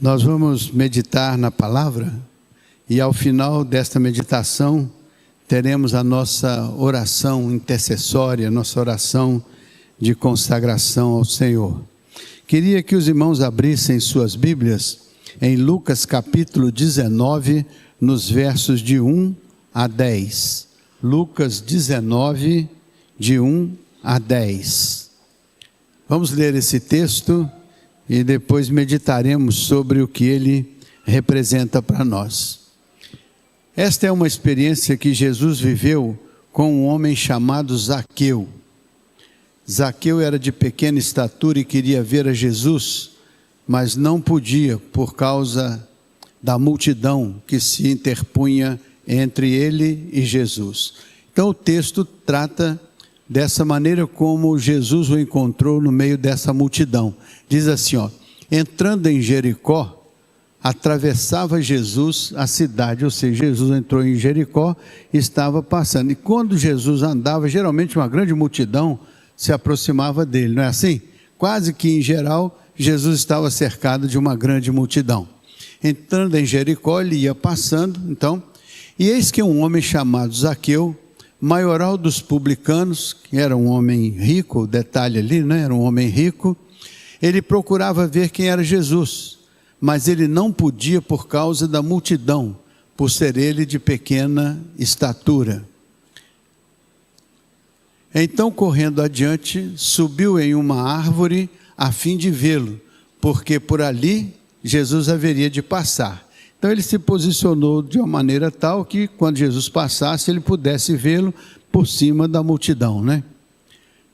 Nós vamos meditar na palavra e ao final desta meditação teremos a nossa oração intercessória, nossa oração de consagração ao Senhor. Queria que os irmãos abrissem suas Bíblias em Lucas capítulo 19, nos versos de 1 a 10. Lucas 19, de 1 a 10. Vamos ler esse texto e depois meditaremos sobre o que ele representa para nós. Esta é uma experiência que Jesus viveu com um homem chamado Zaqueu. Zaqueu era de pequena estatura e queria ver a Jesus, mas não podia por causa da multidão que se interpunha entre ele e Jesus. Então o texto trata dessa maneira como Jesus o encontrou no meio dessa multidão. Diz assim, entrando em Jericó, atravessava Jesus a cidade, ou seja, Jesus entrou em Jericó e estava passando. E quando Jesus andava, geralmente uma grande multidão se aproximava dele, não é assim? Quase que em geral, Jesus estava cercado de uma grande multidão. Entrando em Jericó, ele ia passando, e eis que um homem chamado Zaqueu, maioral dos publicanos, que era um homem rico, detalhe ali, era um homem rico, ele procurava ver quem era Jesus, mas ele não podia por causa da multidão, por ser ele de pequena estatura. Então, correndo adiante, subiu em uma árvore a fim de vê-lo, porque por ali Jesus haveria de passar. Então ele se posicionou de uma maneira tal que quando Jesus passasse ele pudesse vê-lo por cima da multidão,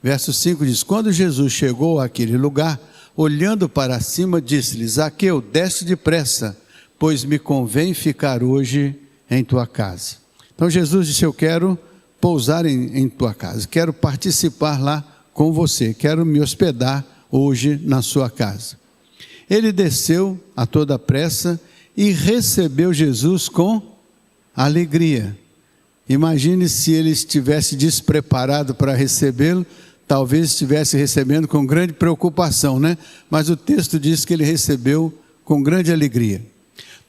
Verso 5 diz, quando Jesus chegou àquele lugar, olhando para cima, disse-lhe, Zaqueu, desce depressa, pois me convém ficar hoje em tua casa. Então Jesus disse, eu quero pousar em tua casa, quero participar lá com você, quero me hospedar hoje na sua casa. Ele desceu a toda pressa e recebeu Jesus com alegria. Imagine se ele estivesse despreparado para recebê-lo, talvez estivesse recebendo com grande preocupação, Mas o texto diz que ele recebeu com grande alegria.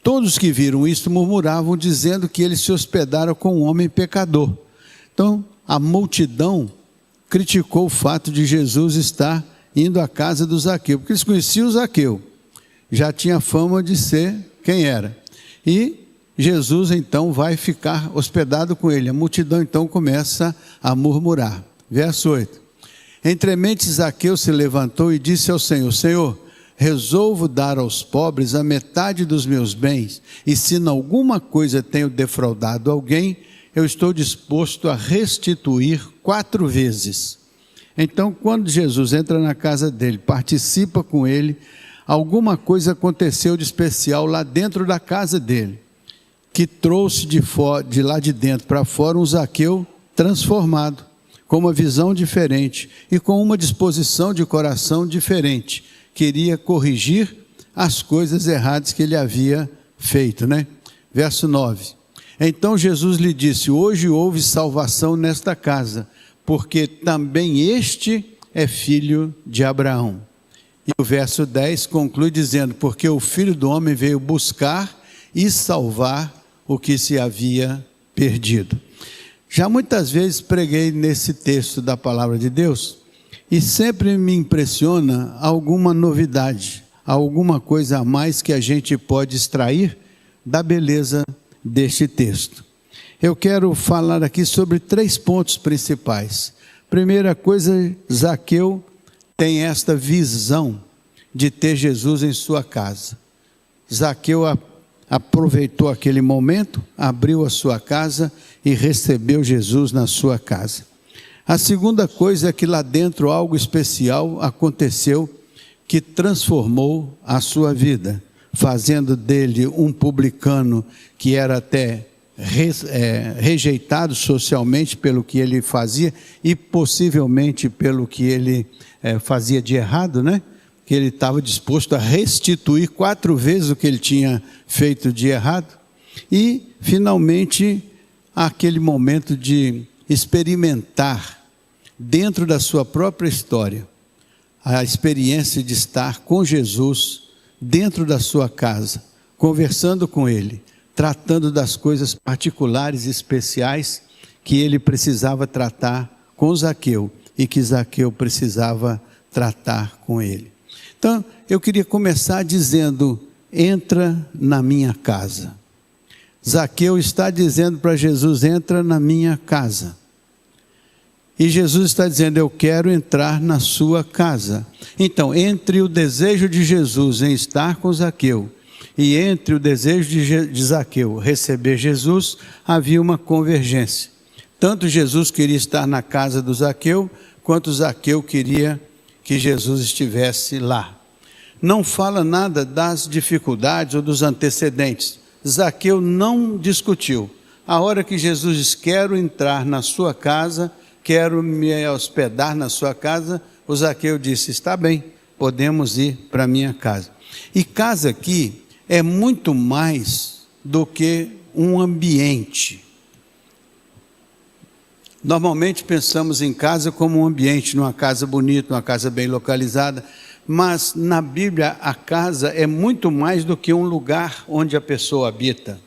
Todos que viram isto murmuravam, dizendo que ele se hospedara com um homem pecador. Então, a multidão criticou o fato de Jesus estar indo à casa do Zaqueu, porque eles conheciam o Zaqueu, já tinha fama de ser quem era. E Jesus então vai ficar hospedado com ele. A multidão então começa a murmurar. Verso 8. Entremente Zaqueu se levantou e disse ao Senhor, Senhor, resolvo dar aos pobres a metade dos meus bens, e se em alguma coisa tenho defraudado alguém, eu estou disposto a restituir 4 vezes. Então, quando Jesus entra na casa dele, participa com ele, alguma coisa aconteceu de especial lá dentro da casa dele, que trouxe de lá de dentro para fora um Zaqueu transformado, com uma visão diferente e com uma disposição de coração diferente. Queria corrigir as coisas erradas que ele havia feito, Verso 9. Então Jesus lhe disse, hoje houve salvação nesta casa, porque também este é filho de Abraão. E o verso 10 conclui dizendo, porque o Filho do Homem veio buscar e salvar o que se havia perdido. Já muitas vezes preguei nesse texto da palavra de Deus e sempre me impressiona alguma novidade, alguma coisa a mais que a gente pode extrair da beleza deste texto. Eu quero falar aqui sobre 3 pontos principais. Primeira coisa, Zaqueu tem esta visão de ter Jesus em sua casa. Zaqueu aproveitou aquele momento, abriu a sua casa e recebeu Jesus na sua casa. A segunda coisa é que lá dentro algo especial aconteceu que transformou a sua vida, fazendo dele um publicano que era até rejeitado socialmente pelo que ele fazia e possivelmente pelo que ele fazia de errado, Que ele estava disposto a restituir 4 vezes o que ele tinha feito de errado. E, finalmente, aquele momento de experimentar dentro da sua própria história a experiência de estar com Jesus dentro da sua casa, conversando com ele, tratando das coisas particulares e especiais que ele precisava tratar com Zaqueu e que Zaqueu precisava tratar com ele. Então, eu queria começar dizendo: entra na minha casa. Zaqueu está dizendo para Jesus: entra na minha casa. E Jesus está dizendo: eu quero entrar na sua casa. Então, entre o desejo de Jesus em estar com Zaqueu e entre o desejo de Zaqueu receber Jesus, havia uma convergência. Tanto Jesus queria estar na casa do Zaqueu, quanto Zaqueu queria que Jesus estivesse lá. Não fala nada das dificuldades ou dos antecedentes. Zaqueu não discutiu. A hora que Jesus diz: quero entrar na sua casa, quero me hospedar na sua casa, o Zaqueu disse: está bem, podemos ir para a minha casa. E casa aqui é muito mais do que um ambiente. Normalmente pensamos em casa como um ambiente, numa casa bonita, numa casa bem localizada, mas na Bíblia a casa é muito mais do que um lugar onde a pessoa habita.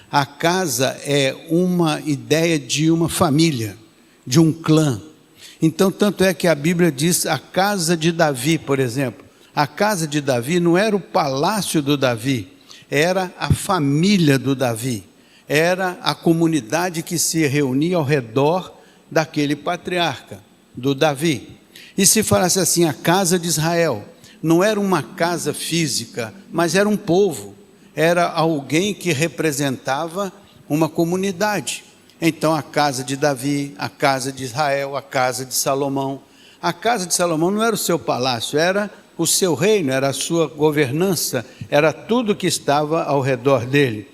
A casa é uma ideia de uma família, de um clã. Então, tanto é que a Bíblia diz a casa de Davi, por exemplo. A casa de Davi não era o palácio do Davi, era a família do Davi. Era a comunidade que se reunia ao redor daquele patriarca, do Davi. E se falasse assim, a casa de Israel, não era uma casa física, mas era um povo, era alguém que representava uma comunidade. Então a casa de Davi, a casa de Israel, a casa de Salomão. A casa de Salomão não era o seu palácio, era o seu reino, era a sua governança, era tudo que estava ao redor dele.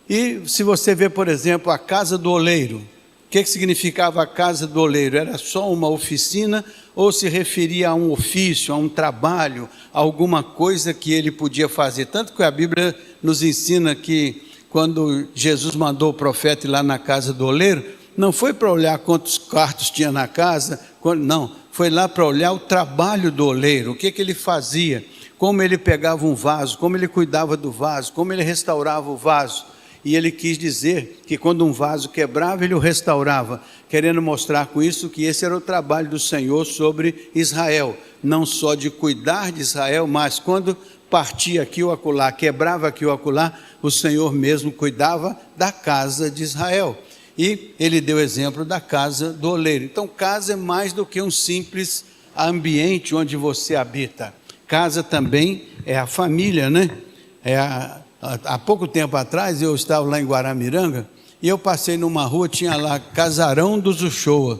E se você vê, por exemplo, a casa do oleiro, o que significava a casa do oleiro? Era só uma oficina ou se referia a um ofício, a um trabalho, a alguma coisa que ele podia fazer? Tanto que a Bíblia nos ensina que quando Jesus mandou o profeta ir lá na casa do oleiro, não foi para olhar quantos quartos tinha na casa, não, foi lá para olhar o trabalho do oleiro, o que ele fazia, como ele pegava um vaso, como ele cuidava do vaso, como ele restaurava o vaso. E ele quis dizer que quando um vaso quebrava, ele o restaurava, querendo mostrar com isso que esse era o trabalho do Senhor sobre Israel, não só de cuidar de Israel, mas quando partia aqui ou acolá, quebrava aqui ou acolá, o Senhor mesmo cuidava da casa de Israel. E ele deu exemplo da casa do oleiro. Então, casa é mais do que um simples ambiente onde você habita. Casa também é a família, né? Há pouco tempo atrás, eu estava lá em Guaramiranga, e eu passei numa rua, tinha lá Casarão dos Uchoa.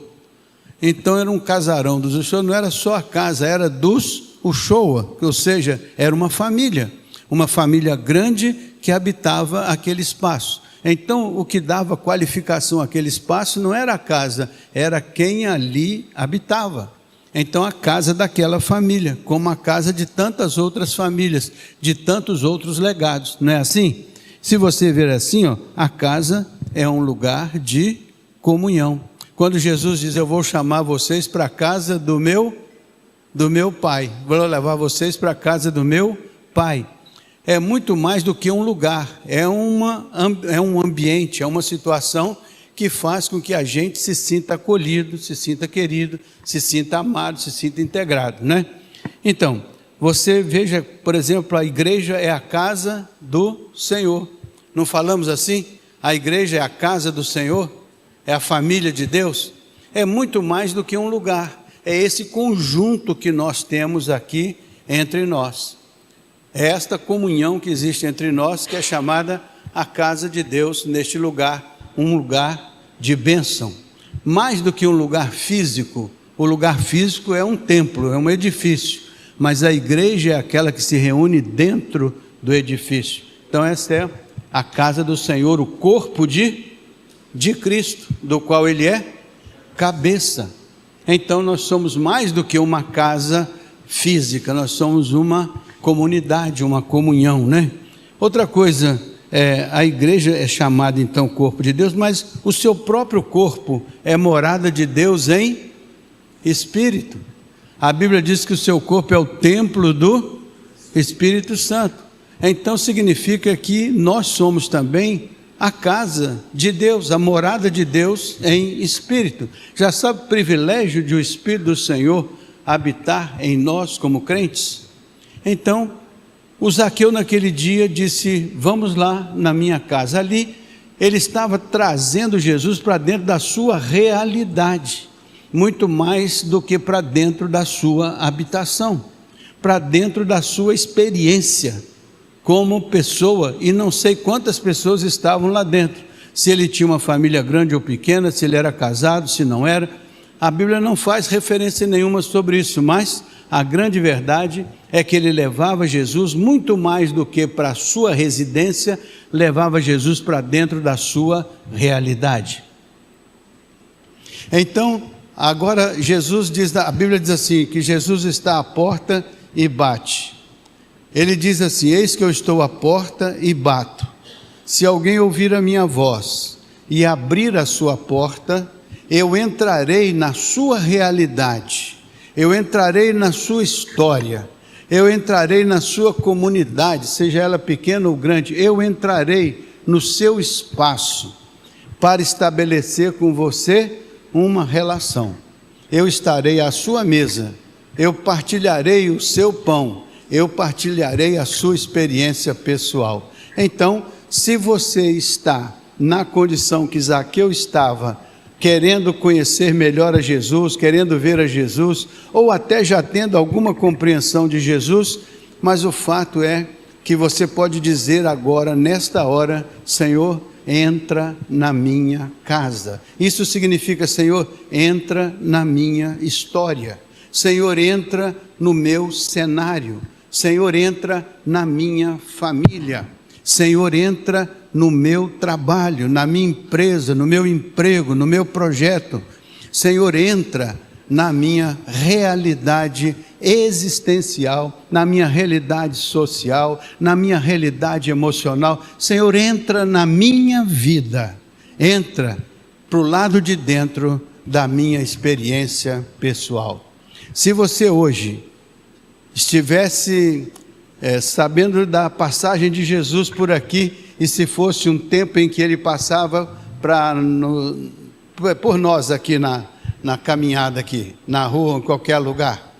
Então era um casarão dos Uchoa, não era só a casa, era dos Uchoa, ou seja, era uma família grande que habitava aquele espaço. Então o que dava qualificação àquele espaço não era a casa, era quem ali habitava. Então a casa daquela família, como a casa de tantas outras famílias, de tantos outros legados, não é assim? Se você ver assim, a casa é um lugar de comunhão. Quando Jesus diz: eu vou chamar vocês para a casa do meu pai, vou levar vocês para a casa do meu pai. É muito mais do que um lugar, é um ambiente, é uma situação que faz com que a gente se sinta acolhido, se sinta querido, se sinta amado, se sinta integrado, né? Então, você veja, por exemplo, a igreja é a casa do Senhor. Não falamos assim? A igreja é a casa do Senhor, é a família de Deus. É muito mais do que um lugar, é esse conjunto que nós temos aqui entre nós. É esta comunhão que existe entre nós, que é chamada a casa de Deus neste lugar, um lugar de bênção. Mais do que um lugar físico, o lugar físico é um templo, é um edifício, mas a igreja é aquela que se reúne dentro do edifício. Então essa é a casa do Senhor, o corpo de Cristo, do qual Ele é cabeça. Então nós somos mais do que uma casa física, nós somos uma comunidade, uma comunhão, né? Outra coisa, a igreja é chamada então corpo de Deus, mas o seu próprio corpo é morada de Deus em espírito. A Bíblia diz que o seu corpo é o templo do Espírito Santo. Então significa que nós somos também a casa de Deus, a morada de Deus em espírito. Já sabe o privilégio de o Espírito do Senhor habitar em nós como crentes? Então, o Zaqueu naquele dia disse: vamos lá na minha casa. Ali ele estava trazendo Jesus para dentro da sua realidade, muito mais do que para dentro da sua habitação, para dentro da sua experiência como pessoa. E não sei quantas pessoas estavam lá dentro, se ele tinha uma família grande ou pequena, se ele era casado, se não era. A Bíblia não faz referência nenhuma sobre isso, mas a grande verdade é que ele levava Jesus muito mais do que para a sua residência, levava Jesus para dentro da sua realidade. Então, agora Jesus diz, a Bíblia diz assim, que Jesus está à porta e bate. Ele diz assim: eis que eu estou à porta e bato. Se alguém ouvir a minha voz e abrir a sua porta, eu entrarei na sua realidade, eu entrarei na sua história, eu entrarei na sua comunidade, seja ela pequena ou grande, eu entrarei no seu espaço para estabelecer com você uma relação. Eu estarei à sua mesa, eu partilharei o seu pão, eu partilharei a sua experiência pessoal. Então, se você está na condição que Zaqueu estava, querendo conhecer melhor a Jesus, querendo ver a Jesus, ou até já tendo alguma compreensão de Jesus, mas o fato é que você pode dizer agora, nesta hora: Senhor, entra na minha casa. Isso significa: Senhor, entra na minha história. Senhor, entra no meu cenário. Senhor, entra na minha família. Senhor, entra no meu trabalho, na minha empresa, no meu emprego, no meu projeto. Senhor, entra na minha realidade existencial, na minha realidade social, na minha realidade emocional. Senhor, entra na minha vida, entra para o lado de dentro da minha experiência pessoal. Se você hoje estivesse sabendo da passagem de Jesus por aqui, e se fosse um tempo em que ele passava por nós aqui na caminhada aqui, na rua, em qualquer lugar,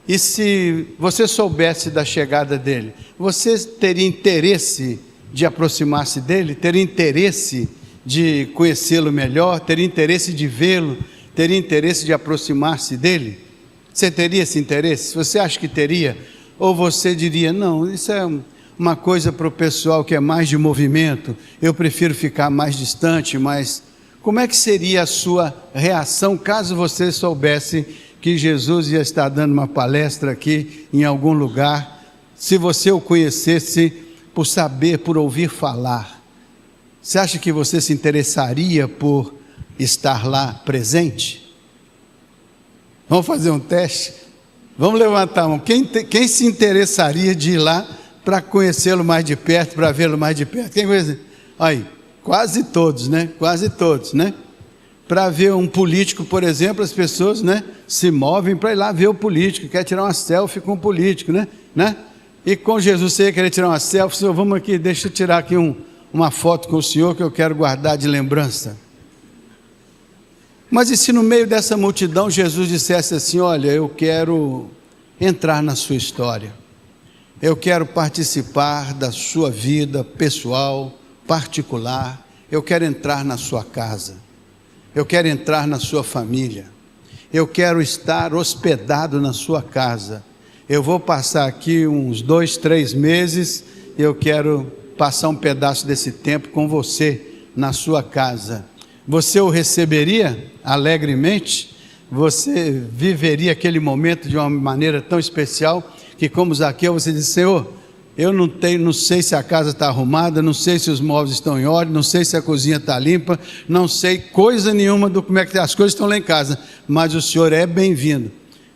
e se você soubesse da chegada dele, você teria interesse de aproximar-se dele, teria interesse de conhecê-lo melhor, teria interesse de vê-lo, teria interesse de aproximar-se dele? Você teria esse interesse? Você acha que teria? Ou você diria: não, isso é uma coisa para o pessoal que é mais de movimento, eu prefiro ficar mais distante. Mas como é que seria a sua reação caso você soubesse que Jesus ia estar dando uma palestra aqui em algum lugar, se você o conhecesse por saber, por ouvir falar? Você acha que você se interessaria por estar lá presente? Vamos fazer um teste? Vamos levantar a mão. Quem se interessaria de ir lá para conhecê-lo mais de perto, para vê-lo mais de perto? Quem conhece? Aí, quase todos, né? Quase todos, né? Para ver um político, por exemplo, as pessoas, né, se movem para ir lá ver o político, quer tirar uma selfie com o político, né? E com Jesus você ia querer tirar uma selfie: Senhor, vamos aqui, deixa eu tirar aqui uma foto com o Senhor que eu quero guardar de lembrança. Mas e se no meio dessa multidão Jesus dissesse assim: olha, eu quero entrar na sua história, eu quero participar da sua vida pessoal, particular, eu quero entrar na sua casa, eu quero entrar na sua família, eu quero estar hospedado na sua casa, eu vou passar aqui uns 2, 3 meses, eu quero passar um pedaço desse tempo com você na sua casa. Você o receberia alegremente? Você viveria aquele momento de uma maneira tão especial que, como Zaqueu, você diz: Senhor, eu não sei se a casa está arrumada, não sei se os móveis estão em ordem, não sei se a cozinha está limpa, não sei coisa nenhuma do como é que as coisas estão lá em casa, mas o Senhor é bem-vindo.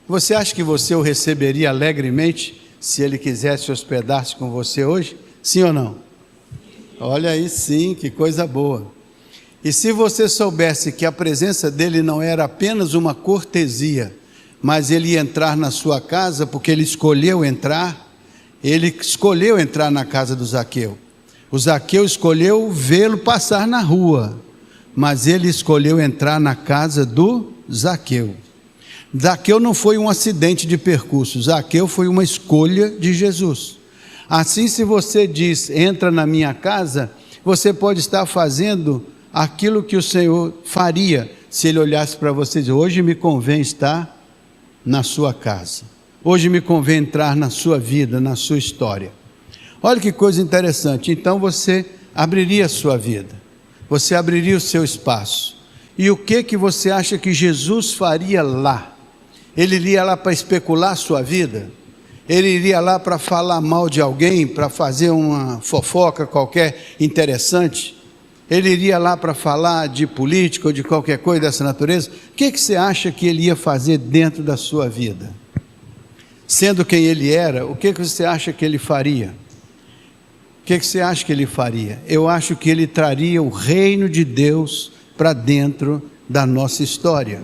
Você acha que você o receberia alegremente se ele quisesse hospedar-se com você hoje? Sim ou não? Olha aí, sim, que coisa boa. E se você soubesse que a presença dele não era apenas uma cortesia, mas ele ia entrar na sua casa porque ele escolheu entrar, Ele escolheu entrar na casa do Zaqueu. O Zaqueu escolheu vê-lo passar na rua, mas ele escolheu entrar na casa do Zaqueu. Zaqueu não foi um acidente de percurso, Zaqueu foi uma escolha de Jesus. Assim, se você diz, entra na minha casa, você pode estar fazendo aquilo que o Senhor faria, se Ele olhasse para você e dizer, hoje me convém estar na sua casa, hoje me convém entrar na sua vida, na sua história. Olha que coisa interessante, então você abriria a sua vida, você abriria o seu espaço, e o que você acha que Jesus faria lá? Ele iria lá para especular a sua vida? Ele iria lá para falar mal de alguém, para fazer uma fofoca qualquer interessante? Ele iria lá para falar de política ou de qualquer coisa dessa natureza? O que você acha que ele ia fazer dentro da sua vida? Sendo quem ele era, o que você acha que ele faria? O que você acha que ele faria? Eu acho que ele traria o reino de Deus para dentro da nossa história.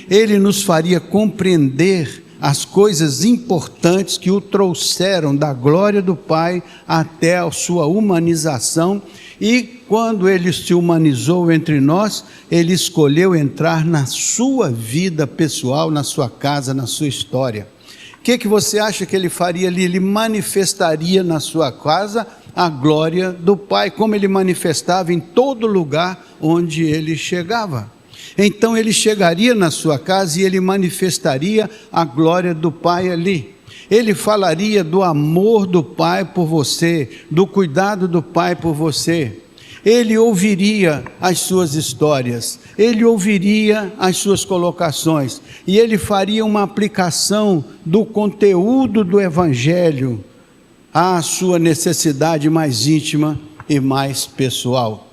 Ele nos faria compreender as coisas importantes que o trouxeram da glória do Pai até a sua humanização, e quando ele se humanizou entre nós, ele escolheu entrar na sua vida pessoal, na sua casa, na sua história. O que você acha que ele faria ali? Ele manifestaria na sua casa a glória do Pai, como ele manifestava em todo lugar onde ele chegava. Então ele chegaria na sua casa e ele manifestaria a glória do Pai ali. Ele falaria do amor do Pai por você, do cuidado do Pai por você. Ele ouviria as suas histórias, ele ouviria as suas colocações, e ele faria uma aplicação do conteúdo do Evangelho à sua necessidade mais íntima e mais pessoal.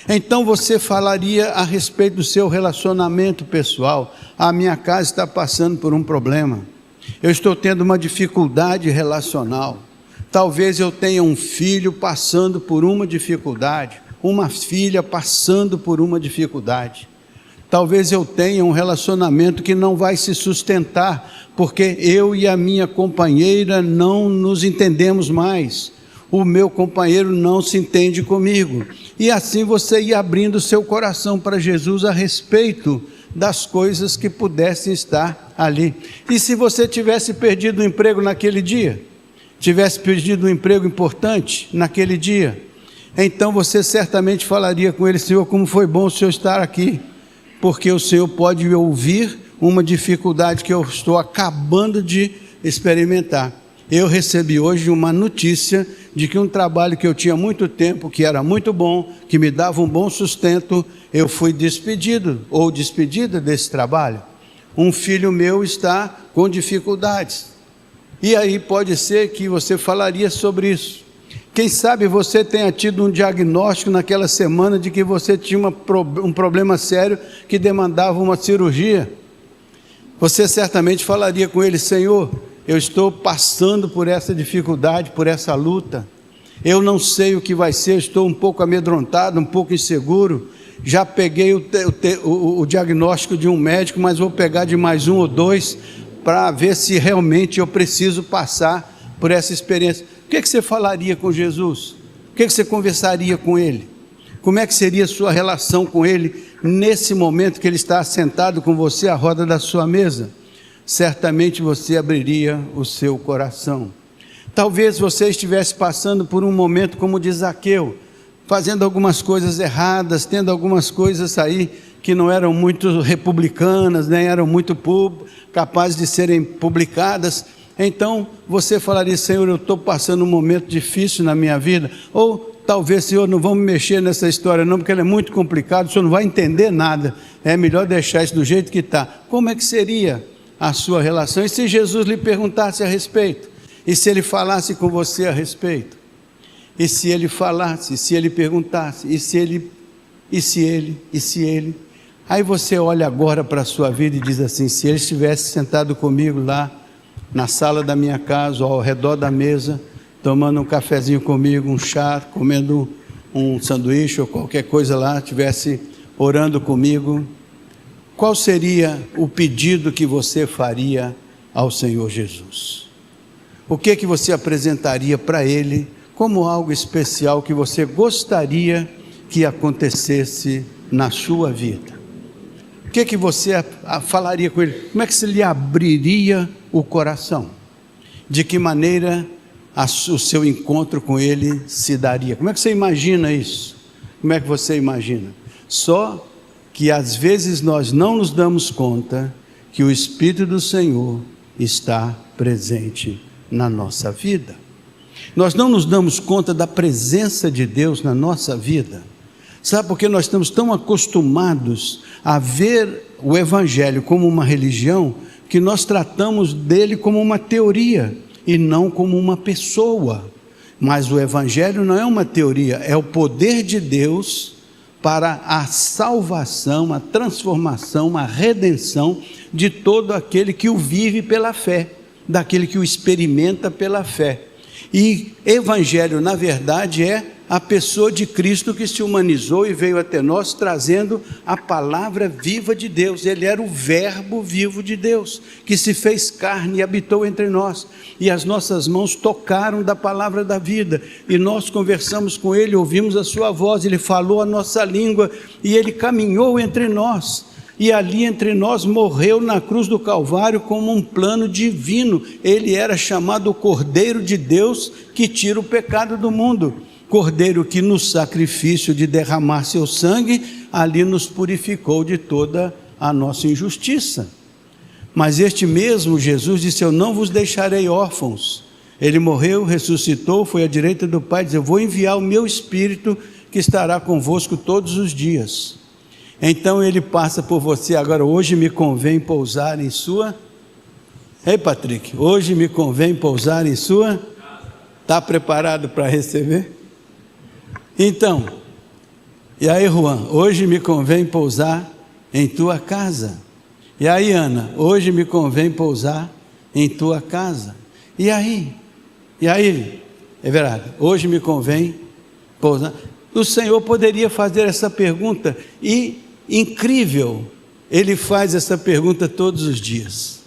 Então você falaria a respeito do seu relacionamento pessoal. A minha casa está passando por um problema, eu estou tendo uma dificuldade relacional, talvez eu tenha um filho passando por uma dificuldade, uma filha passando por uma dificuldade, talvez eu tenha um relacionamento que não vai se sustentar, porque eu e a minha companheira não nos entendemos mais, o meu companheiro não se entende comigo, e assim você ia abrindo seu coração para Jesus a respeito das coisas que pudessem estar ali. E se você tivesse perdido o emprego naquele dia, tivesse perdido um emprego importante naquele dia, então você certamente falaria com ele, Senhor, como foi bom o Senhor estar aqui, porque o Senhor pode ouvir uma dificuldade que eu estou acabando de experimentar. Eu recebi hoje uma notícia de que um trabalho que eu tinha muito tempo, que era muito bom, que me dava um bom sustento, eu fui despedido ou despedida desse trabalho. Um filho meu está com dificuldades. E aí pode ser que você falaria sobre isso. Quem sabe você tenha tido um diagnóstico naquela semana de que você tinha um problema sério que demandava uma cirurgia. Você certamente falaria com ele, Senhor, eu estou passando por essa dificuldade, por essa luta, eu não sei o que vai ser, estou um pouco amedrontado, um pouco inseguro, já peguei o diagnóstico de um médico, mas vou pegar de mais um ou dois, para ver se realmente eu preciso passar por essa experiência. O que você falaria com Jesus? O que você conversaria com Ele? Como é que seria a sua relação com Ele, nesse momento que Ele está sentado com você à roda da sua mesa? Certamente você abriria o seu coração. Talvez você estivesse passando por um momento como o de Zaqueu, fazendo algumas coisas erradas, tendo algumas coisas aí que não eram muito republicanas, nem eram muito capazes de serem publicadas. Então você falaria, Senhor, eu estou passando um momento difícil na minha vida, ou talvez, Senhor, não vamos mexer nessa história não, porque ela é muito complicada, o Senhor não vai entender nada, é melhor deixar isso do jeito que está. Como é que seria a sua relação? E se Jesus lhe perguntasse a respeito? E se ele falasse com você a respeito? E se ele falasse, se ele perguntasse, e se ele? Aí você olha agora para a sua vida e diz assim, se ele estivesse sentado comigo lá, na sala da minha casa, ou ao redor da mesa, tomando um cafezinho comigo, um chá, comendo um sanduíche ou qualquer coisa lá, estivesse orando comigo, qual seria o pedido que você faria ao Senhor Jesus? O que que você apresentaria para Ele como algo especial que você gostaria que acontecesse na sua vida? O que que você falaria com Ele? Como é que você lhe abriria o coração? De que maneira o seu encontro com Ele se daria? Como é que você imagina isso? Como é que você imagina? Só que às vezes nós não nos damos conta que o Espírito do Senhor está presente na nossa vida. Nós não nos damos conta da presença de Deus na nossa vida. Sabe por que nós estamos tão acostumados a ver o Evangelho como uma religião, que nós tratamos dele como uma teoria e não como uma pessoa? Mas o Evangelho não é uma teoria, é o poder de Deus para a salvação, a transformação, a redenção de todo aquele que o vive pela fé, daquele que o experimenta pela fé. E Evangelho, na verdade, é a pessoa de Cristo que se humanizou e veio até nós trazendo a palavra viva de Deus. Ele era o verbo vivo de Deus, que se fez carne e habitou entre nós, e as nossas mãos tocaram da palavra da vida, e nós conversamos com Ele, ouvimos a sua voz, Ele falou a nossa língua, e Ele caminhou entre nós, e ali entre nós morreu na cruz do Calvário como um plano divino. Ele era chamado o Cordeiro de Deus que tira o pecado do mundo. Cordeiro que no sacrifício de derramar seu sangue, ali nos purificou de toda a nossa injustiça. Mas este mesmo Jesus disse: eu não vos deixarei órfãos. Ele morreu, ressuscitou, foi à direita do Pai, diz: eu vou enviar o meu Espírito que estará convosco todos os dias. Então Ele passa por você agora. Hoje me convém pousar em sua... Ei, Patrick, hoje me convém pousar em sua... Está preparado para receber? Então, e aí, Juan, hoje me convém pousar em tua casa. E aí, Ana, hoje me convém pousar em tua casa. E aí, é verdade, hoje me convém pousar. O Senhor poderia fazer essa pergunta, e incrível, Ele faz essa pergunta todos os dias.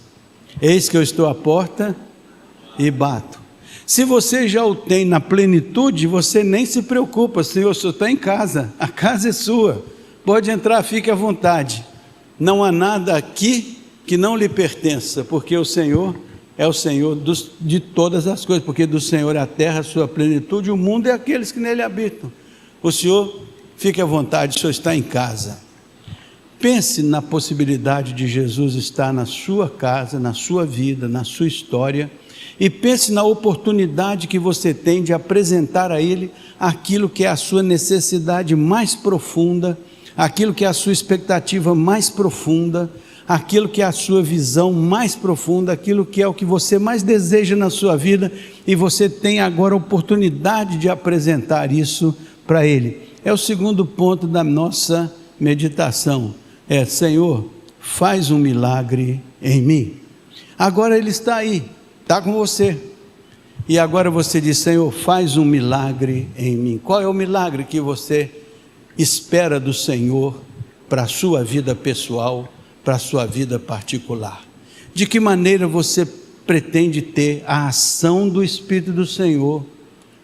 Eis que eu estou à porta e bato. Se você já o tem na plenitude, você nem se preocupa. Senhor, o Senhor está em casa, a casa é sua, pode entrar, fique à vontade. Não há nada aqui que não lhe pertença, porque o Senhor é o Senhor de todas as coisas, porque do Senhor é a terra, a sua plenitude, o mundo é aqueles que nele habitam. O Senhor, fique à vontade, o Senhor está em casa. Pense na possibilidade de Jesus estar na sua casa, na sua vida, na sua história, e pense na oportunidade que você tem de apresentar a Ele aquilo que é a sua necessidade mais profunda, aquilo que é a sua expectativa mais profunda, aquilo que é a sua visão mais profunda, aquilo que é o que você mais deseja na sua vida, e você tem agora a oportunidade de apresentar isso para Ele. É o segundo ponto da nossa meditação. Senhor, faz um milagre em mim. Agora Ele está aí, está com você, e agora você diz: Senhor, faz um milagre em mim. Qual é o milagre que você espera do Senhor para a sua vida pessoal, para a sua vida particular? De que maneira você pretende ter a ação do Espírito do Senhor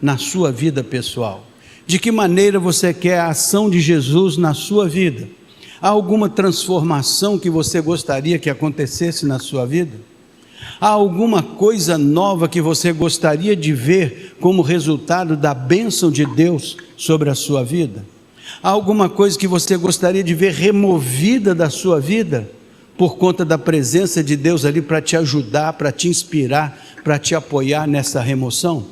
na sua vida pessoal? De que maneira você quer a ação de Jesus na sua vida? Há alguma transformação que você gostaria que acontecesse na sua vida? Há alguma coisa nova que você gostaria de ver como resultado da bênção de Deus sobre a sua vida? Há alguma coisa que você gostaria de ver removida da sua vida, por conta da presença de Deus ali para te ajudar, para te inspirar, para te apoiar nessa remoção?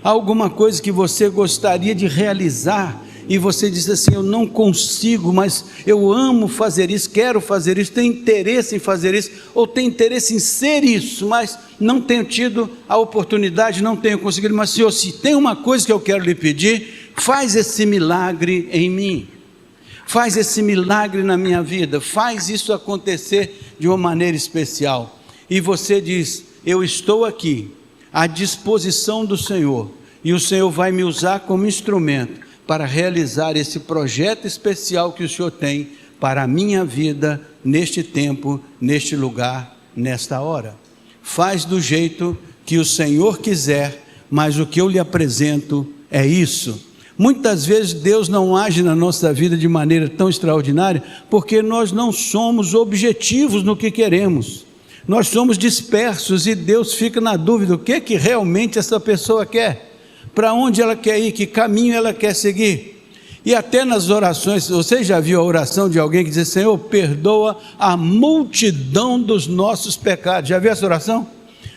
Há alguma coisa que você gostaria de realizar, e você diz assim: eu não consigo, mas eu amo fazer isso, quero fazer isso, tenho interesse em fazer isso, ou tenho interesse em ser isso, mas não tenho tido a oportunidade, não tenho conseguido. Mas Senhor, se tem uma coisa que eu quero lhe pedir, faz esse milagre em mim, faz esse milagre na minha vida, faz isso acontecer de uma maneira especial. E você diz: eu estou aqui à disposição do Senhor, e o Senhor vai me usar como instrumento para realizar esse projeto especial que o Senhor tem para a minha vida, neste tempo, neste lugar, nesta hora. Faz do jeito que o Senhor quiser, mas o que eu lhe apresento é isso. Muitas vezes Deus não age na nossa vida de maneira tão extraordinária, porque nós não somos objetivos no que queremos. Nós somos dispersos e Deus fica na dúvida, o que realmente essa pessoa quer? Para onde ela quer ir? Que caminho ela quer seguir? E até nas orações, você já viu a oração de alguém que diz: Senhor, perdoa a multidão dos nossos pecados? Já viu essa oração?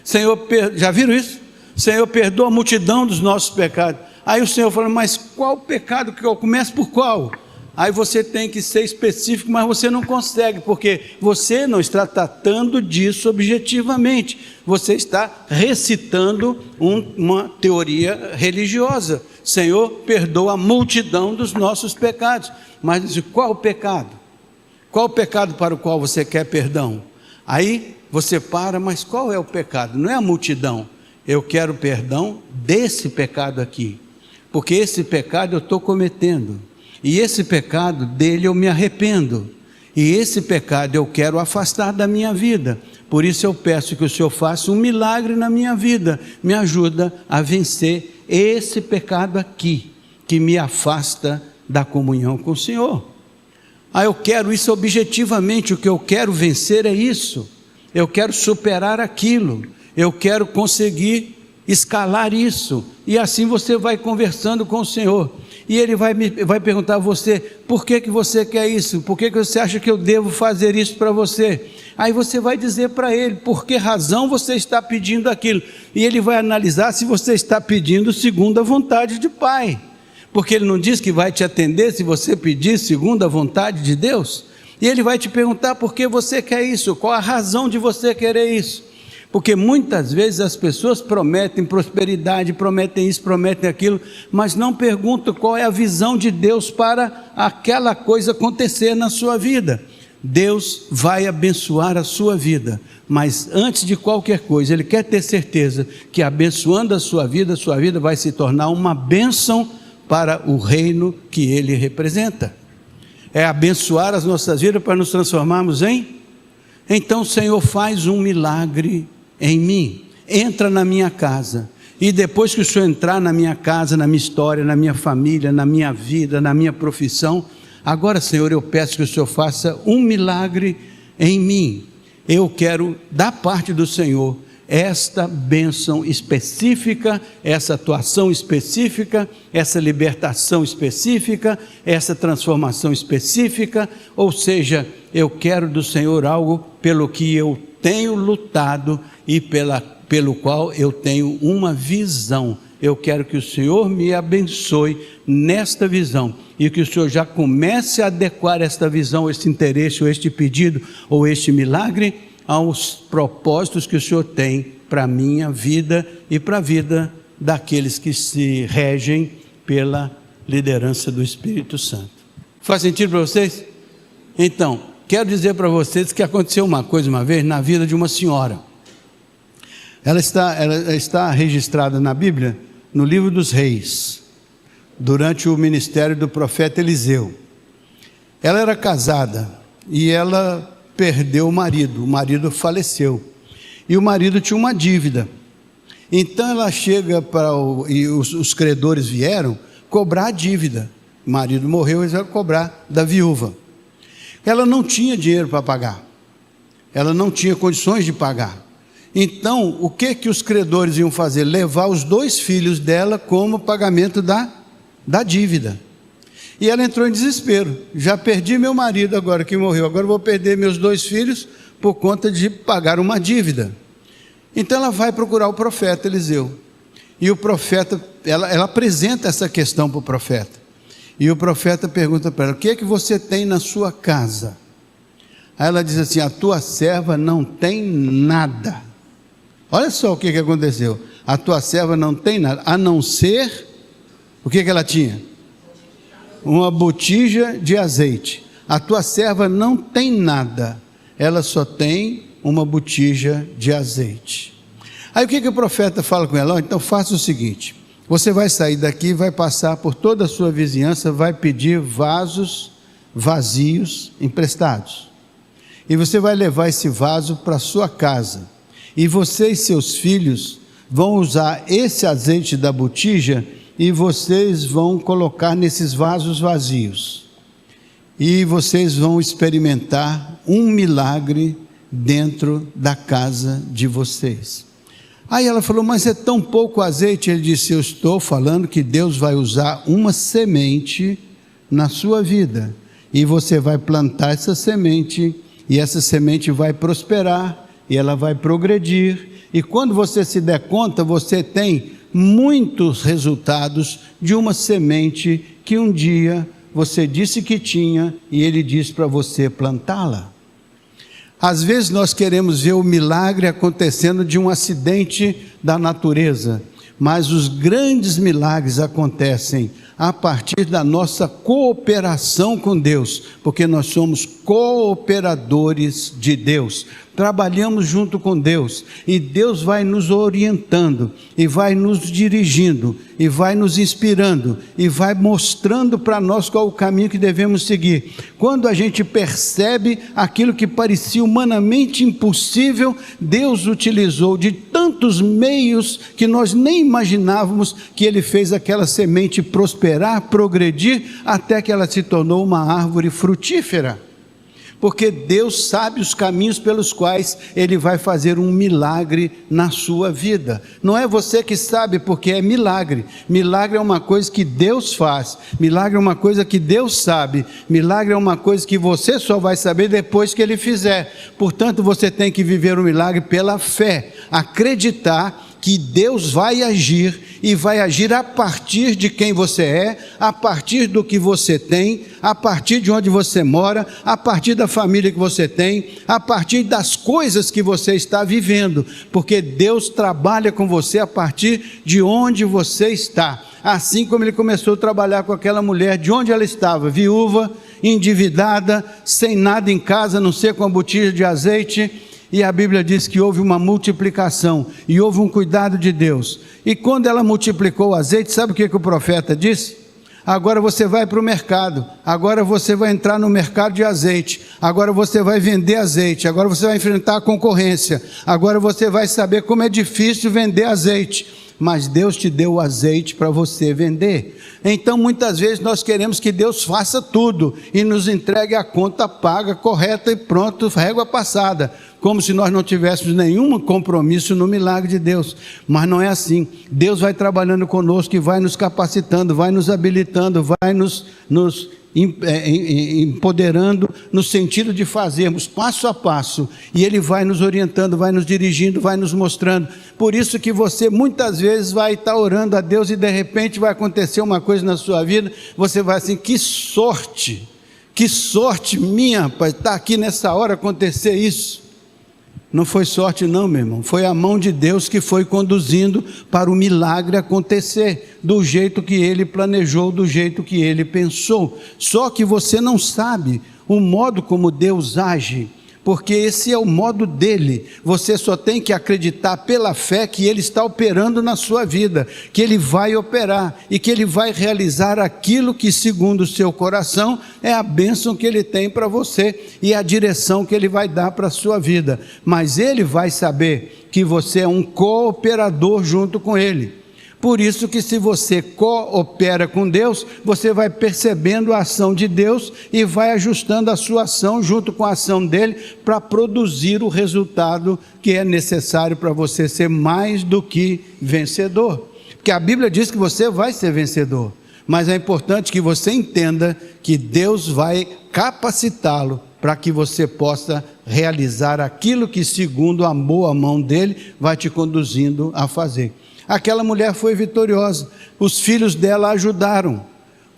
Senhor, já viram isso? Senhor, perdoa a multidão dos nossos pecados. Aí o Senhor fala: mas qual pecado que eu começo por qual? Aí você tem que ser específico, mas você não consegue, porque você não está tratando disso objetivamente, você está recitando uma teoria religiosa. Senhor, perdoa a multidão dos nossos pecados. Mas qual pecado? Qual o pecado para o qual você quer perdão? Aí você para, mas qual é o pecado? Não é a multidão. Eu quero perdão desse pecado aqui, porque esse pecado eu estou cometendo, e esse pecado dele eu me arrependo, e esse pecado eu quero afastar da minha vida. Por isso eu peço que o Senhor faça um milagre na minha vida, me ajuda a vencer esse pecado aqui, que me afasta da comunhão com o Senhor. Eu quero isso objetivamente, o que eu quero vencer é isso, eu quero superar aquilo, eu quero conseguir escalar isso. E assim você vai conversando com o Senhor, e Ele vai perguntar a você: por que você quer isso? Por que você acha que eu devo fazer isso para você? Aí você vai dizer para Ele por que razão você está pedindo aquilo, e Ele vai analisar se você está pedindo segundo a vontade de Pai, porque Ele não diz que vai te atender se você pedir segundo a vontade de Deus. E Ele vai te perguntar por que você quer isso, qual a razão de você querer isso. Porque muitas vezes as pessoas prometem prosperidade, prometem isso, prometem aquilo, mas não perguntam qual é a visão de Deus para aquela coisa acontecer na sua vida. Deus vai abençoar a sua vida, mas antes de qualquer coisa, Ele quer ter certeza que abençoando a sua vida vai se tornar uma bênção para o reino que Ele representa. É abençoar as nossas vidas para nos transformarmos em... Então, Senhor, faz um milagre em mim, entra na minha casa, e depois que o Senhor entrar na minha casa, na minha história, na minha família, na minha vida, na minha profissão, agora, Senhor, eu peço que o Senhor faça um milagre em mim. Eu quero, da parte do Senhor, esta bênção específica, essa atuação específica, essa libertação específica, essa transformação específica. Ou seja, eu quero do Senhor algo pelo que eu tenho lutado e pelo qual eu tenho uma visão. Eu quero que o Senhor me abençoe nesta visão, e que o Senhor já comece a adequar esta visão, este interesse, ou este pedido, ou este milagre, aos propósitos que o Senhor tem para a minha vida e para a vida daqueles que se regem pela liderança do Espírito Santo. Faz sentido para vocês? Então, quero dizer para vocês que aconteceu uma coisa uma vez na vida de uma senhora. Ela está registrada na Bíblia, no livro dos Reis, durante o ministério do profeta Eliseu. Ela era casada e ela perdeu o marido faleceu, e o marido tinha uma dívida. Então ela chega e os credores vieram cobrar a dívida. O marido morreu, eles vão cobrar da viúva. Ela não tinha dinheiro para pagar, ela não tinha condições de pagar. Então o que os credores iam fazer? Levar os 2 filhos dela como pagamento da dívida. E ela entrou em desespero: já perdi meu marido agora que morreu, agora vou perder meus 2 filhos por conta de pagar uma dívida. Então ela vai procurar o profeta Eliseu, e o profeta, ela apresenta essa questão para o profeta, e o profeta pergunta para ela: o que é que você tem na sua casa? Aí ela diz assim: a tua serva não tem nada. Olha só o que aconteceu: a tua serva não tem nada, a não ser, o que ela tinha? Uma botija de azeite. A tua serva não tem nada, ela só tem uma botija de azeite. Aí o que o profeta fala com ela? Então faça o seguinte: você vai sair daqui, vai passar por toda a sua vizinhança, vai pedir vasos vazios emprestados, e você vai levar esse vaso para a sua casa, e você e seus filhos vão usar esse azeite da botija e vocês vão colocar nesses vasos vazios. E vocês vão experimentar um milagre dentro da casa de vocês. Aí ela falou, mas é tão pouco azeite. Ele disse, eu estou falando que Deus vai usar uma semente na sua vida. E você vai plantar essa semente, e essa semente vai prosperar, e ela vai progredir. E quando você se der conta, você tem muitos resultados de uma semente que um dia você disse que tinha e ele disse para você plantá-la. Às vezes nós queremos ver o milagre acontecendo de um acidente da natureza, mas os grandes milagres acontecem a partir da nossa cooperação com Deus, porque nós somos cooperadores de Deus, trabalhamos junto com Deus, e Deus vai nos orientando, e vai nos dirigindo, e vai nos inspirando, e vai mostrando para nós qual o caminho que devemos seguir. Quando a gente percebe aquilo que parecia humanamente impossível, Deus utilizou de tantos meios que nós nem imaginávamos, que Ele fez aquela semente prosperar, progredir, até que ela se tornou uma árvore frutífera. Porque Deus sabe os caminhos pelos quais Ele vai fazer um milagre na sua vida. Não é você que sabe, porque é milagre. Milagre é uma coisa que Deus faz. Milagre é uma coisa que Deus sabe. Milagre é uma coisa que você só vai saber depois que Ele fizer. Portanto, você tem que viver o milagre pela fé. Acreditar que Deus vai agir, e vai agir a partir de quem você é, a partir do que você tem, a partir de onde você mora, a partir da família que você tem, a partir das coisas que você está vivendo, porque Deus trabalha com você a partir de onde você está. Assim como Ele começou a trabalhar com aquela mulher, de onde ela estava, viúva, endividada, sem nada em casa, a não ser com a botija de azeite. E a Bíblia diz que houve uma multiplicação, e houve um cuidado de Deus. E quando ela multiplicou o azeite, sabe o que o profeta disse? Agora você vai para o mercado, agora você vai entrar no mercado de azeite, agora você vai vender azeite, agora você vai enfrentar a concorrência, agora você vai saber como é difícil vender azeite. Mas Deus te deu o azeite para você vender. Então muitas vezes nós queremos que Deus faça tudo e nos entregue a conta paga, correta e pronto, régua passada, como se nós não tivéssemos nenhum compromisso no milagre de Deus. Mas não é assim. Deus vai trabalhando conosco e vai nos capacitando, vai nos habilitando, vai nos empoderando no sentido de fazermos passo a passo, e Ele vai nos orientando, vai nos dirigindo, vai nos mostrando. Por isso que você muitas vezes vai estar orando a Deus e de repente vai acontecer uma coisa na sua vida, você vai assim, que sorte minha, rapaz, estar aqui nessa hora acontecer isso. Não foi sorte não, meu irmão, foi a mão de Deus que foi conduzindo para o milagre acontecer, do jeito que Ele planejou, do jeito que Ele pensou. Só que você não sabe o modo como Deus age, porque esse é o modo dele. Você só tem que acreditar pela fé que Ele está operando na sua vida, que Ele vai operar e que Ele vai realizar aquilo que segundo o seu coração é a bênção que Ele tem para você e a direção que Ele vai dar para a sua vida. Mas Ele vai saber que você é um cooperador junto com Ele. Por isso que se você coopera com Deus, você vai percebendo a ação de Deus e vai ajustando a sua ação junto com a ação dele para produzir o resultado que é necessário para você ser mais do que vencedor. Porque a Bíblia diz que você vai ser vencedor, mas é importante que você entenda que Deus vai capacitá-lo para que você possa realizar aquilo que segundo a boa mão dele vai te conduzindo a fazer. Aquela mulher foi vitoriosa, os filhos dela ajudaram.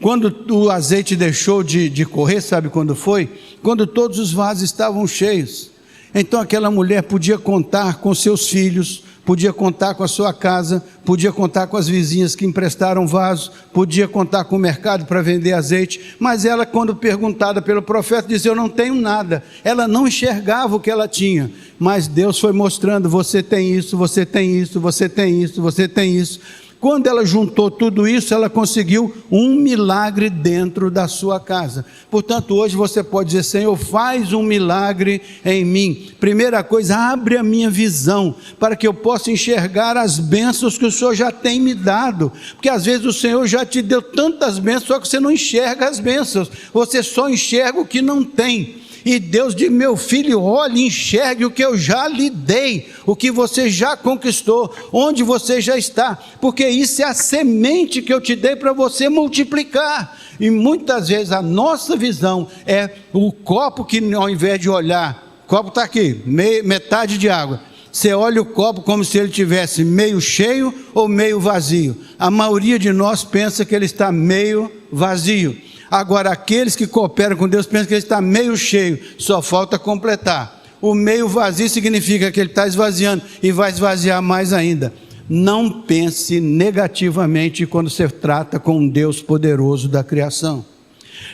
Quando o azeite deixou de correr, sabe quando foi? Quando todos os vasos estavam cheios. Então aquela mulher podia contar com seus filhos, podia contar com a sua casa, podia contar com as vizinhas que emprestaram vasos, podia contar com o mercado para vender azeite, mas ela, quando perguntada pelo profeta, dizia: eu não tenho nada. Ela não enxergava o que ela tinha, mas Deus foi mostrando: você tem isso, você tem isso, você tem isso, você tem isso. Quando ela juntou tudo isso, ela conseguiu um milagre dentro da sua casa. Portanto, hoje você pode dizer: Senhor, faz um milagre em mim. Primeira coisa, abre a minha visão, para que eu possa enxergar as bênçãos que o Senhor já tem me dado, porque às vezes o Senhor já te deu tantas bênçãos, só que você não enxerga as bênçãos, você só enxerga o que não tem. E Deus diz: meu filho, olhe, enxergue o que eu já lhe dei, o que você já conquistou, onde você já está, porque isso é a semente que eu te dei para você multiplicar. E muitas vezes a nossa visão é o copo que, ao invés de olhar, o copo está aqui, metade de água, você olha o copo como se ele tivesse meio cheio ou meio vazio. A maioria de nós pensa que ele está meio vazio. Agora, aqueles que cooperam com Deus pensam que ele está meio cheio, só falta completar. O meio vazio significa que ele está esvaziando e vai esvaziar mais ainda. Não pense negativamente quando você trata com um Deus poderoso da criação.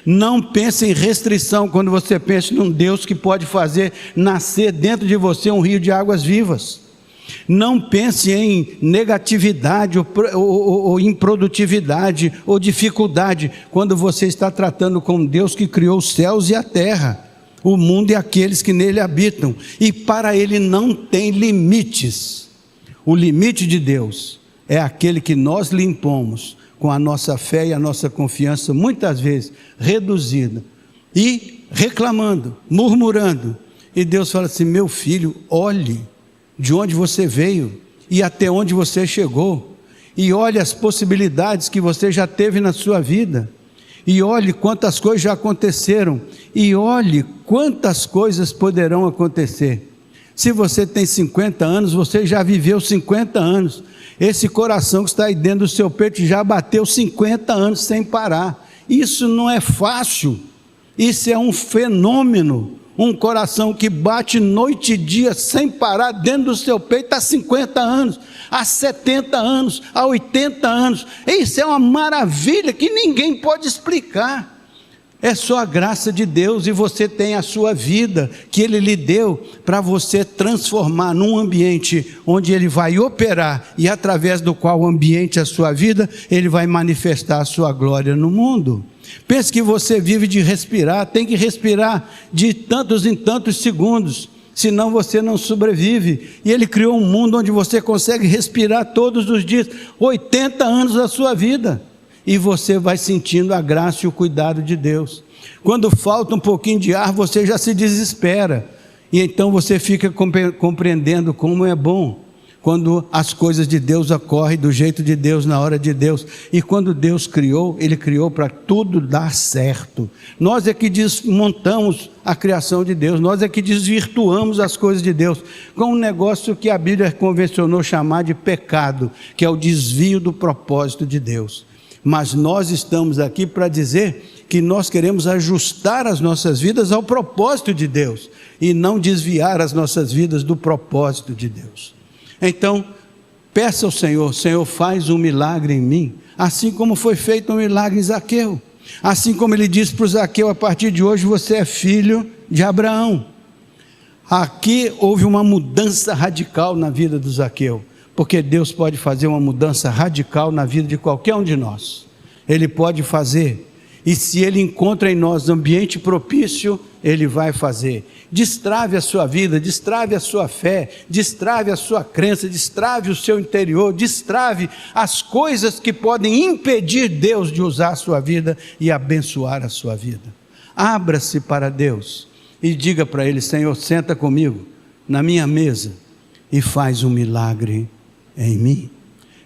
Não pense em restrição quando você pensa num Deus que pode fazer nascer dentro de você um rio de águas vivas. Não pense em negatividade ou improdutividade ou dificuldade quando você está tratando com Deus que criou os céus e a terra, o mundo e aqueles que nele habitam, e para ele não tem limites. O limite de Deus é aquele que nós lhe impomos com a nossa fé e a nossa confiança, muitas vezes reduzida, e reclamando, murmurando, e Deus fala assim: meu filho, olhe de onde você veio e até onde você chegou, e olhe as possibilidades que você já teve na sua vida, e olhe quantas coisas já aconteceram, e olhe quantas coisas poderão acontecer. Se você tem 50 anos, você já viveu 50 anos, esse coração que está aí dentro do seu peito já bateu 50 anos sem parar. Isso não é fácil, isso é um fenômeno. Um coração que bate noite e dia sem parar dentro do seu peito há 50 anos, há 70 anos, há 80 anos. Isso é uma maravilha que ninguém pode explicar. É só a graça de Deus, e você tem a sua vida que Ele lhe deu para você transformar num ambiente onde Ele vai operar, e através do qual o ambiente, a sua vida, Ele vai manifestar a sua glória no mundo. Pense que você vive de respirar, tem que respirar de tantos em tantos segundos, senão você não sobrevive. E Ele criou um mundo onde você consegue respirar todos os dias, 80 anos da sua vida, e você vai sentindo a graça e o cuidado de Deus. Quando falta um pouquinho de ar, você já se desespera, e então você fica compreendendo como é bom quando as coisas de Deus ocorrem do jeito de Deus, na hora de Deus. E quando Deus criou, Ele criou para tudo dar certo. Nós é que desmontamos a criação de Deus, nós é que desvirtuamos as coisas de Deus, com um negócio que a Bíblia convencionou chamar de pecado, que é o desvio do propósito de Deus. Mas nós estamos aqui para dizer que nós queremos ajustar as nossas vidas ao propósito de Deus, e não desviar as nossas vidas do propósito de Deus. Então, peça ao Senhor: Senhor, faz um milagre em mim, assim como foi feito um milagre em Zaqueu, assim como Ele disse para o Zaqueu: a partir de hoje você é filho de Abraão. Aqui houve uma mudança radical na vida do Zaqueu, porque Deus pode fazer uma mudança radical na vida de qualquer um de nós. Ele pode fazer, e se Ele encontra em nós ambiente propício, Ele vai fazer. Destrave a sua vida, destrave a sua fé, destrave a sua crença, destrave o seu interior, destrave as coisas que podem impedir Deus de usar a sua vida e abençoar a sua vida. Abra-se para Deus e diga para Ele: Senhor, senta comigo na minha mesa e faz um milagre em mim.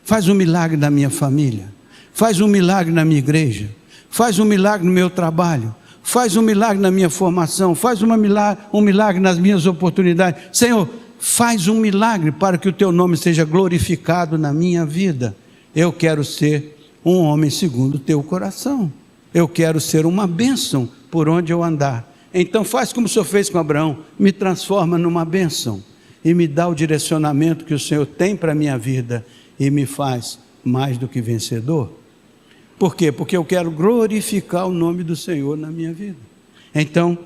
Faz um milagre na minha família, faz um milagre na minha igreja, faz um milagre no meu trabalho, faz um milagre na minha formação, faz um milagre nas minhas oportunidades. Senhor, faz um milagre para que o Teu nome seja glorificado na minha vida. Eu quero ser um homem segundo o Teu coração, eu quero ser uma bênção por onde eu andar. Então faz como o Senhor fez com Abraão, me transforma numa bênção, e me dá o direcionamento que o Senhor tem para a minha vida, e me faz mais do que vencedor. Por quê? Porque eu quero glorificar o nome do Senhor na minha vida. Então,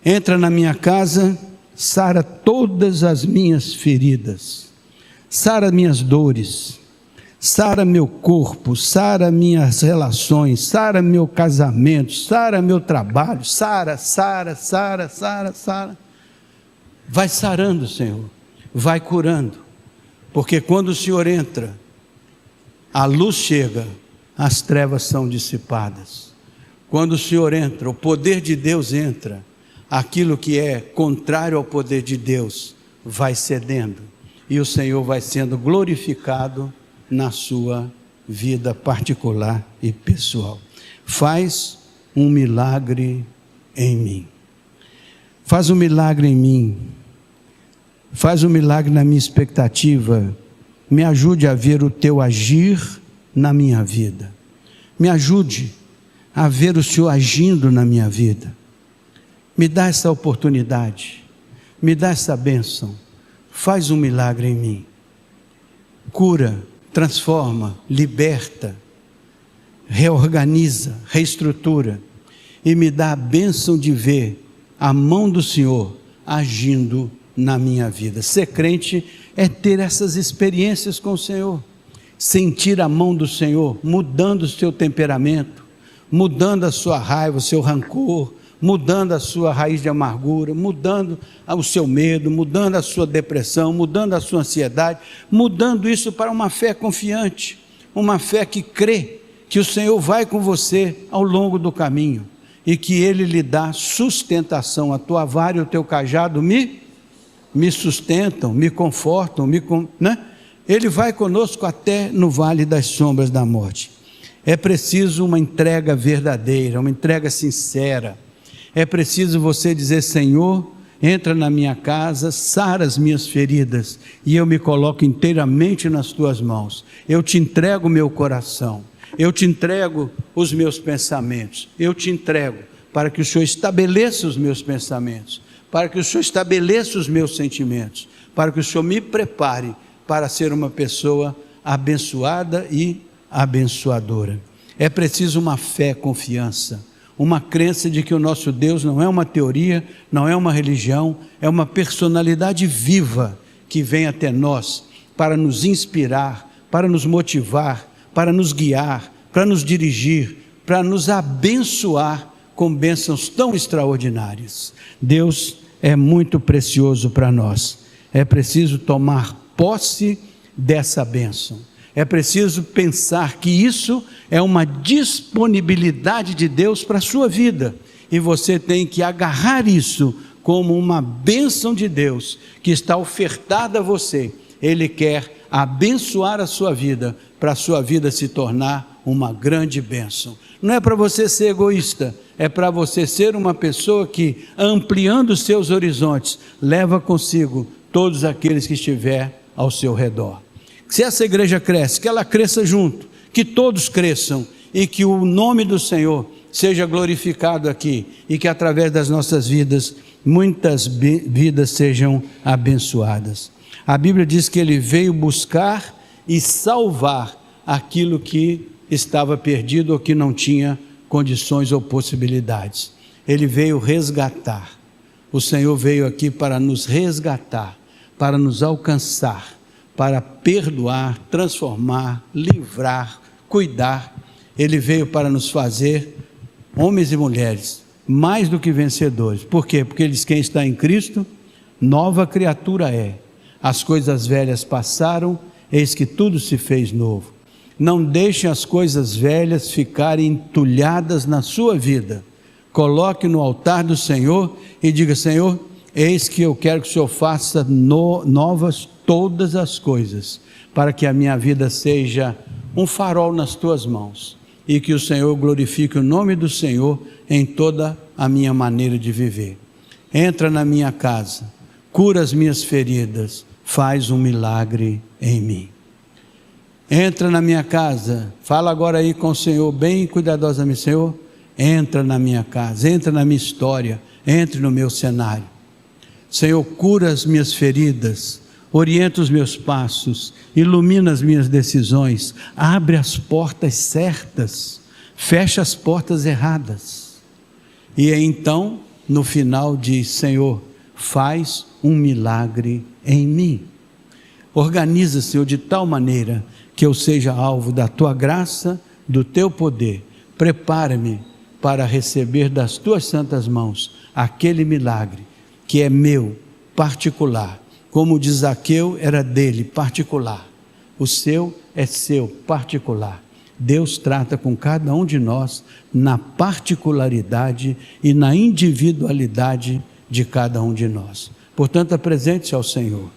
entra na minha casa, sara todas as minhas feridas, sara minhas dores, sara meu corpo, sara minhas relações, sara meu casamento, sara meu trabalho, sara. Vai sarando, Senhor, vai curando, porque quando o Senhor entra, a luz chega, as trevas são dissipadas. Quando o Senhor entra, o poder de Deus entra, aquilo que é contrário ao poder de Deus vai cedendo, e o Senhor vai sendo glorificado na sua vida particular e pessoal. Faz um milagre em mim. Faz um milagre em mim. Faz um milagre na minha expectativa. Me ajude a ver o teu agir na minha vida. Me ajude a ver o Senhor agindo na minha vida. Me dá essa oportunidade. Me dá essa bênção. Faz um milagre em mim. Cura, transforma, liberta, reorganiza, reestrutura. E me dá a bênção de ver a mão do Senhor agindo na minha vida. Ser crente é ter essas experiências com o Senhor. Sentir a mão do Senhor mudando o seu temperamento, mudando a sua raiva, o seu rancor, mudando a sua raiz de amargura, mudando o seu medo, mudando a sua depressão, mudando a sua ansiedade, mudando isso para uma fé confiante, uma fé que crê que o Senhor vai com você ao longo do caminho e que Ele lhe dá sustentação. A tua vara e o teu cajado me sustentam, me confortam, né? Ele vai conosco até no vale das sombras da morte. É preciso uma entrega verdadeira, uma entrega sincera. É preciso você dizer: Senhor, entra na minha casa, sara as minhas feridas, e eu me coloco inteiramente nas tuas mãos. Eu te entrego o meu coração, eu te entrego os meus pensamentos, eu te entrego para que o Senhor estabeleça os meus pensamentos, para que o Senhor estabeleça os meus sentimentos, para que o Senhor me prepare para ser uma pessoa abençoada e abençoadora. É preciso uma fé, confiança, uma crença de que o nosso Deus não é uma teoria, não é uma religião, é uma personalidade viva que vem até nós para nos inspirar, para nos motivar, para nos guiar, para nos dirigir, para nos abençoar com bênçãos tão extraordinárias. Deus é muito precioso para nós. É preciso tomar posse dessa bênção. É preciso pensar que isso é uma disponibilidade de Deus para a sua vida, e você tem que agarrar isso como uma bênção de Deus que está ofertada a você. Ele quer abençoar a sua vida, para a sua vida se tornar uma grande bênção. Não é para você ser egoísta, é para você ser uma pessoa que, ampliando os seus horizontes, leva consigo todos aqueles que estiver ao seu redor. Se essa igreja cresce, que ela cresça junto, que todos cresçam, e que o nome do Senhor seja glorificado aqui, e que através das nossas vidas, muitas vidas sejam abençoadas. A Bíblia diz que Ele veio buscar e salvar aquilo que estava perdido ou que não tinha condições ou possibilidades. Ele veio resgatar. O Senhor veio aqui para nos resgatar, para nos alcançar, para perdoar, transformar, livrar, cuidar. Ele veio para nos fazer homens e mulheres mais do que vencedores. Por quê? Porque ele diz: quem está em Cristo, nova criatura é. As coisas velhas passaram, eis que tudo se fez novo. Não deixem as coisas velhas ficarem entulhadas na sua vida. Coloque no altar do Senhor e diga: Senhor, eis que eu quero que o Senhor faça novas todas as coisas, para que a minha vida seja um farol nas tuas mãos, e que o Senhor glorifique o nome do Senhor em toda a minha maneira de viver. Entra na minha casa, cura as minhas feridas, faz um milagre em mim. Entra na minha casa, fala agora aí com o Senhor, bem cuidadosamente: Senhor, entra na minha casa, entra na minha história, entre no meu cenário. Senhor, cura as minhas feridas, orienta os meus passos, ilumina as minhas decisões, abre as portas certas, fecha as portas erradas. E então, no final diz: Senhor, faz um milagre em mim. Organiza, Senhor, de tal maneira que eu seja alvo da tua graça, do teu poder. Prepara-me para receber das tuas santas mãos aquele milagre que é meu, particular. Como o de Zaqueu era dele, particular. O seu é seu, particular. Deus trata com cada um de nós na particularidade e na individualidade de cada um de nós. Portanto, apresente-se ao Senhor.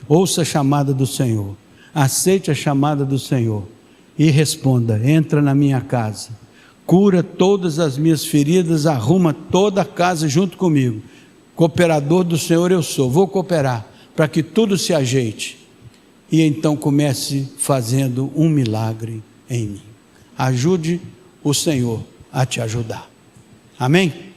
Ouça a chamada do Senhor. Aceite a chamada do Senhor e responda: entra na minha casa, cura todas as minhas feridas, arruma toda a casa junto comigo. Cooperador do Senhor eu sou, vou cooperar para que tudo se ajeite. E então comece fazendo um milagre em mim. Ajude o Senhor a te ajudar. Amém?